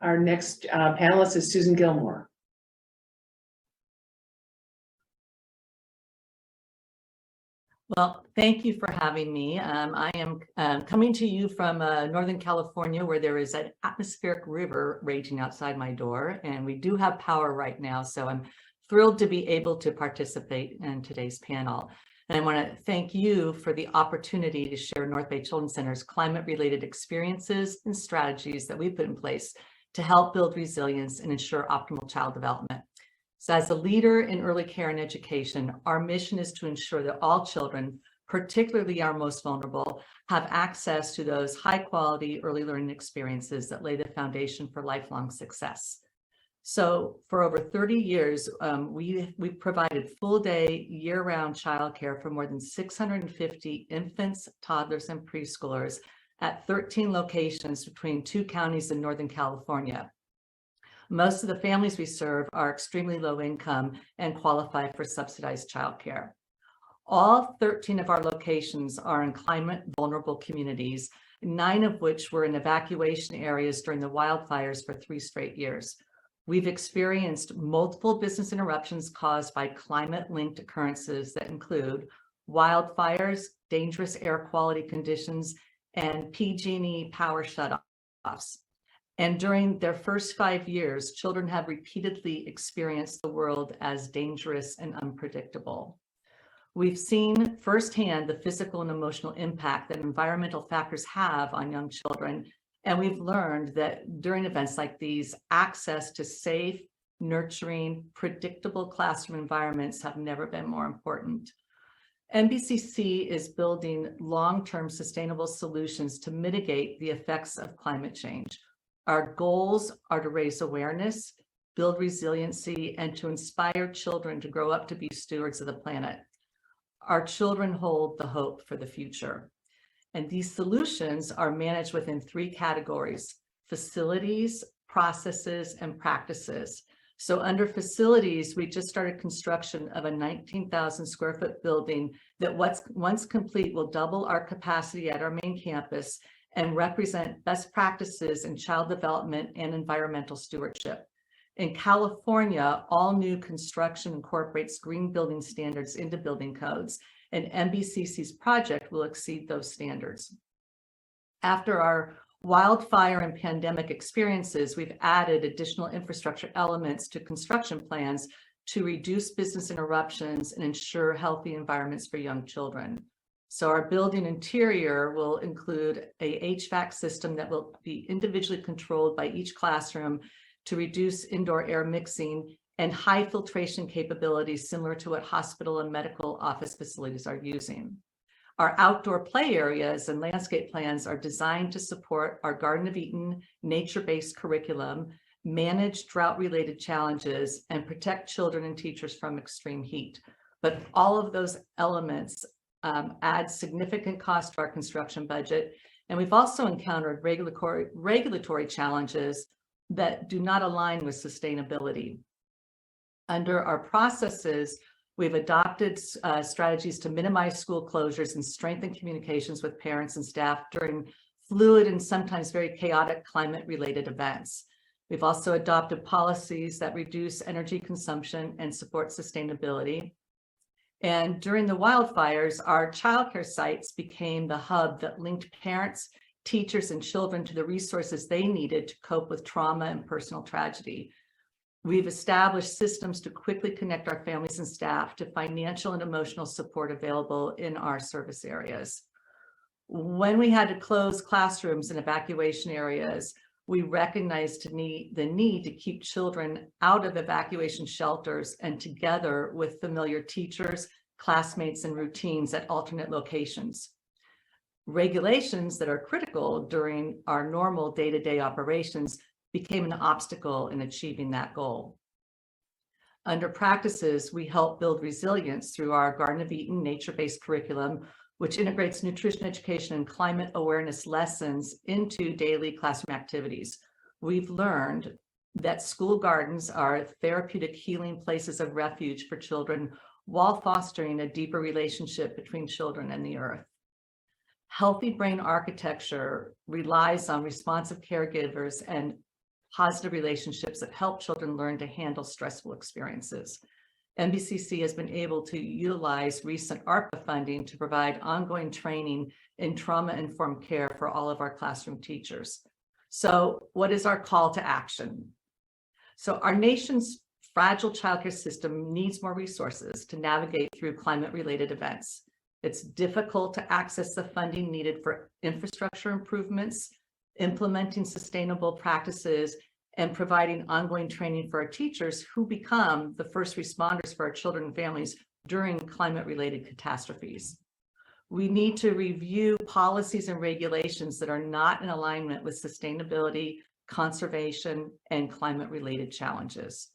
our next panelist is Susan Gilmore. Well, thank you for having me. I am coming to you from Northern California, where there is an atmospheric river raging outside my door, and we do have power right now. So I'm thrilled to be able to participate in today's panel. And I want to thank you for the opportunity to share North Bay Children's Center's climate-related experiences and strategies that we've put in place to help build resilience and ensure optimal child development. So as a leader in early care and education, our mission is to ensure that all children, particularly our most vulnerable, have access to those high-quality early learning experiences that lay the foundation for lifelong success. So for over 30 years, we've provided full-day, year-round childcare for more than 650 infants, toddlers, and preschoolers at 13 locations between 2 counties in Northern California. Most of the families we serve are extremely low income and qualify for subsidized childcare. All 13 of our locations are in climate vulnerable communities, 9 of which were in evacuation areas during the wildfires for 3 straight years. We've experienced multiple business interruptions caused by climate-linked occurrences that include wildfires, dangerous air quality conditions, and PG&E power shutoffs. And during their first 5 years, children have repeatedly experienced the world as dangerous and unpredictable. We've seen firsthand the physical and emotional impact that environmental factors have on young children. And we've learned that during events like these, access to safe, nurturing, predictable classroom environments have never been more important. NBCC is building long-term sustainable solutions to mitigate the effects of climate change. Our goals are to raise awareness, build resiliency, and to inspire children to grow up to be stewards of the planet. Our children hold the hope for the future. And these solutions are managed within 3 categories: facilities, processes, and practices. So under facilities, we just started construction of a 19,000 square foot building that once complete will double our capacity at our main campus and represent best practices in child development and environmental stewardship. In California, all new construction incorporates green building standards into building codes, and NBCC's project will exceed those standards. After our wildfire and pandemic experiences, we've added additional infrastructure elements to construction plans to reduce business interruptions and ensure healthy environments for young children. So our building interior will include a HVAC system that will be individually controlled by each classroom to reduce indoor air mixing and high filtration capabilities similar to what hospital and medical office facilities are using. Our outdoor play areas and landscape plans are designed to support our Garden of Eden nature-based curriculum, manage drought-related challenges, and protect children and teachers from extreme heat. But all of those elements add significant cost to our construction budget. And we've also encountered regulatory challenges that do not align with sustainability. Under our processes, we've adopted strategies to minimize school closures and strengthen communications with parents and staff during fluid and sometimes very chaotic climate-related events. We've also adopted policies that reduce energy consumption and support sustainability. And during the wildfires, our childcare sites became the hub that linked parents, teachers, and children to the resources they needed to cope with trauma and personal tragedy. We've established systems to quickly connect our families and staff to financial and emotional support available in our service areas. When we had to close classrooms in evacuation areas, we recognized the need to keep children out of evacuation shelters and together with familiar teachers, classmates, and routines at alternate locations. Regulations that are critical during our normal day-to-day operations became an obstacle in achieving that goal. Under practices, we help build resilience through our Garden of Eden nature-based curriculum, which integrates nutrition education and climate awareness lessons into daily classroom activities. We've learned that school gardens are therapeutic healing places of refuge for children while fostering a deeper relationship between children and the earth. Healthy brain architecture relies on responsive caregivers and positive relationships that help children learn to handle stressful experiences. NBCC has been able to utilize recent ARPA funding to provide ongoing training in trauma-informed care for all of our classroom teachers. So what is our call to action? So our nation's fragile childcare system needs more resources to navigate through climate-related events. It's difficult to access the funding needed for infrastructure improvements, implementing sustainable practices, and providing ongoing training for our teachers who become the first responders for our children and families during climate-related catastrophes. We need to review policies and regulations that are not in alignment with sustainability, conservation, and climate-related challenges.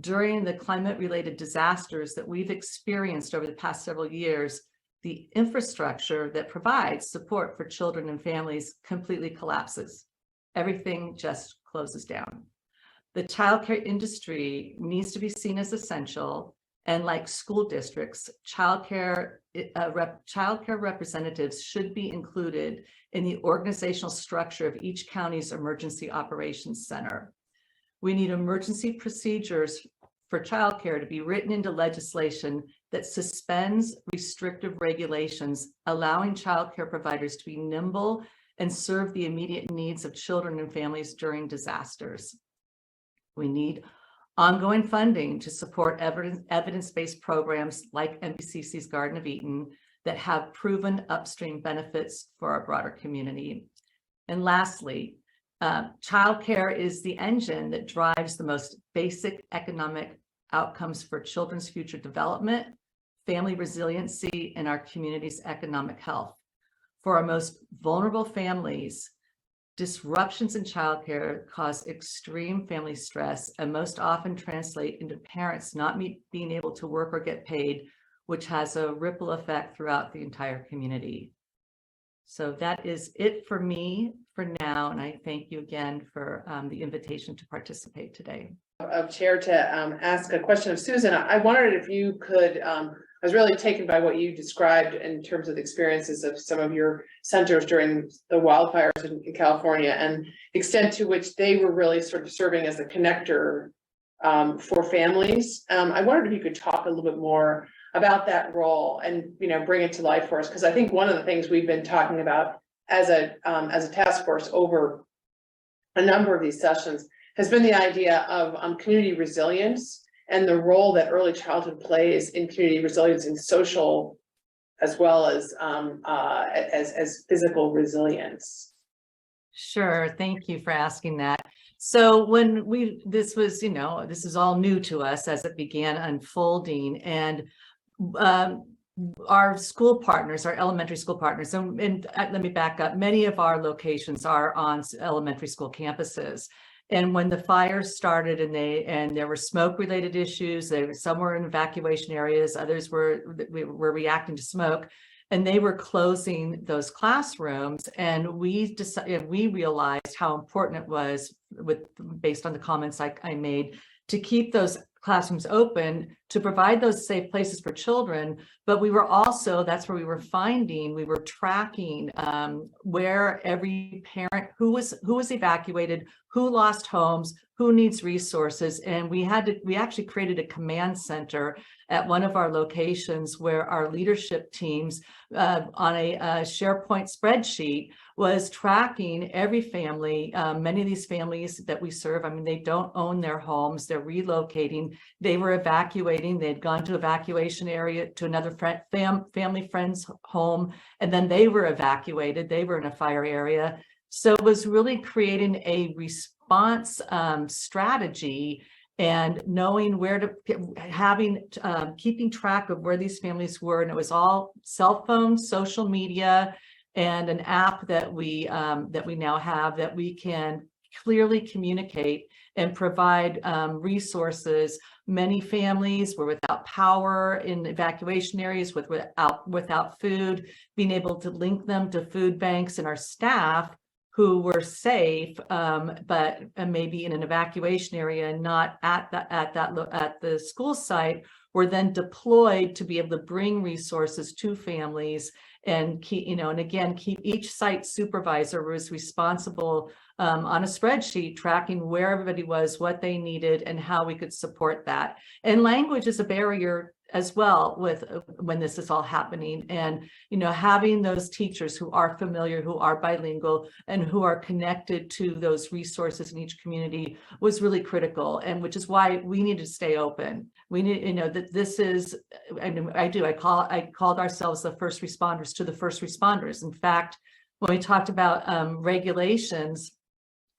During the climate-related disasters that we've experienced over the past several years, the infrastructure that provides support for children and families completely collapses. Everything just closes down. The childcare industry needs to be seen as essential, and like school districts, childcare representatives should be included in the organizational structure of each county's emergency operations center. We need emergency procedures for childcare to be written into legislation that suspends restrictive regulations, allowing childcare providers to be nimble and serve the immediate needs of children and families during disasters. We need ongoing funding to support evidence-based programs like NBCC's Garden of Eden that have proven upstream benefits for our broader community. And lastly, childcare is the engine that drives the most basic economic outcomes for children's future development, family resiliency, and our community's economic health. For our most vulnerable families, disruptions in childcare cause extreme family stress and most often translate into parents not being able to work or get paid, which has a ripple effect throughout the entire community. So that is it for me for now, and I thank you again for the invitation to participate today. Of Chair to ask a question of Susan. I wondered if you could, I was really taken by what you described in terms of the experiences of some of your centers during the wildfires in California and the extent to which they were really sort of serving as a connector for families. I wondered if you could talk a little bit more about that role and, you know, bring it to life for us, because I think one of the things we've been talking about as a task force over a number of these sessions has been the idea of community resilience and the role that early childhood plays in community resilience in social as well as physical resilience. Sure, thank you for asking that. So when this was, you know, this is all new to us as it began unfolding, and our school partners, our elementary school partners, and let me back up, many of our locations are on elementary school campuses. And when the fires started and there were smoke related issues, some were in evacuation areas, others were reacting to smoke, and they were closing those classrooms. And we realized how important it was, based on the comments I made, to keep those classrooms open, to provide those safe places for children. But we were also, that's where we were tracking where every parent, who was evacuated, who lost homes, who needs resources. And we actually created a command center at one of our locations where our leadership teams on a SharePoint spreadsheet was tracking every family. Many of these families that we serve, I mean, they don't own their homes, they're relocating, they were evacuating, they'd gone to evacuation area to another family friend's home, and then they were evacuated, they were in a fire area. So it was really creating a response strategy and knowing where to, keeping track of where these families were. And it was all cell phones, social media, and an app that we now have that we can clearly communicate and provide resources. Many families were without power in evacuation areas, without food, being able to link them to food banks, and our staff who were safe, but maybe in an evacuation area and not at the school site, were then deployed to be able to bring resources to families and keep, and again, keep each site supervisor was responsible on a spreadsheet, tracking where everybody was, what they needed, and how we could support that. And language is a barrier as well with when this is all happening. And, having those teachers who are familiar, who are bilingual, and who are connected to those resources in each community was really critical. And which is why we need to stay open. We need, that this is, and I called ourselves the first responders to the first responders. In fact, when we talked about regulations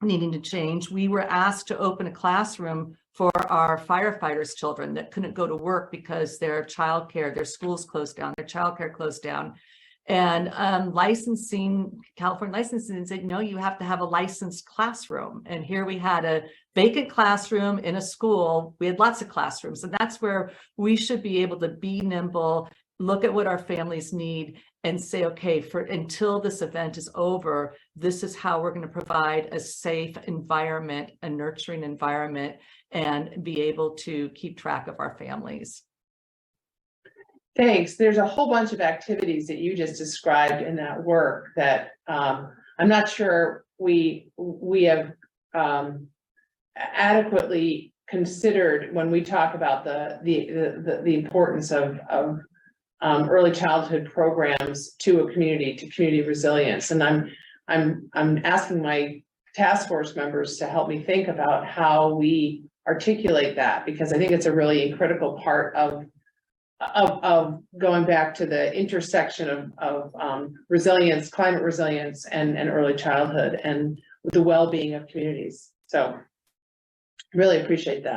needing to change, we were asked to open a classroom for our firefighters' children that couldn't go to work because their childcare, their schools closed down, their childcare closed down. And California licensing said, no, you have to have a licensed classroom. And here we had a vacant classroom in a school. We had lots of classrooms, and that's where we should be able to be nimble, look at what our families need, and say, okay, until this event is over, this is how we're going to provide a safe environment, a nurturing environment, and be able to keep track of our families. Thanks. There's a whole bunch of activities that you just described in that work that I'm not sure we have adequately considered when we talk about the importance of early childhood programs to a community, to community resilience. And I'm asking my task force members to help me think about how we articulate that, because I think it's a really critical part of going back to the intersection of resilience, climate resilience, and early childhood, and the well-being of communities. So really appreciate that.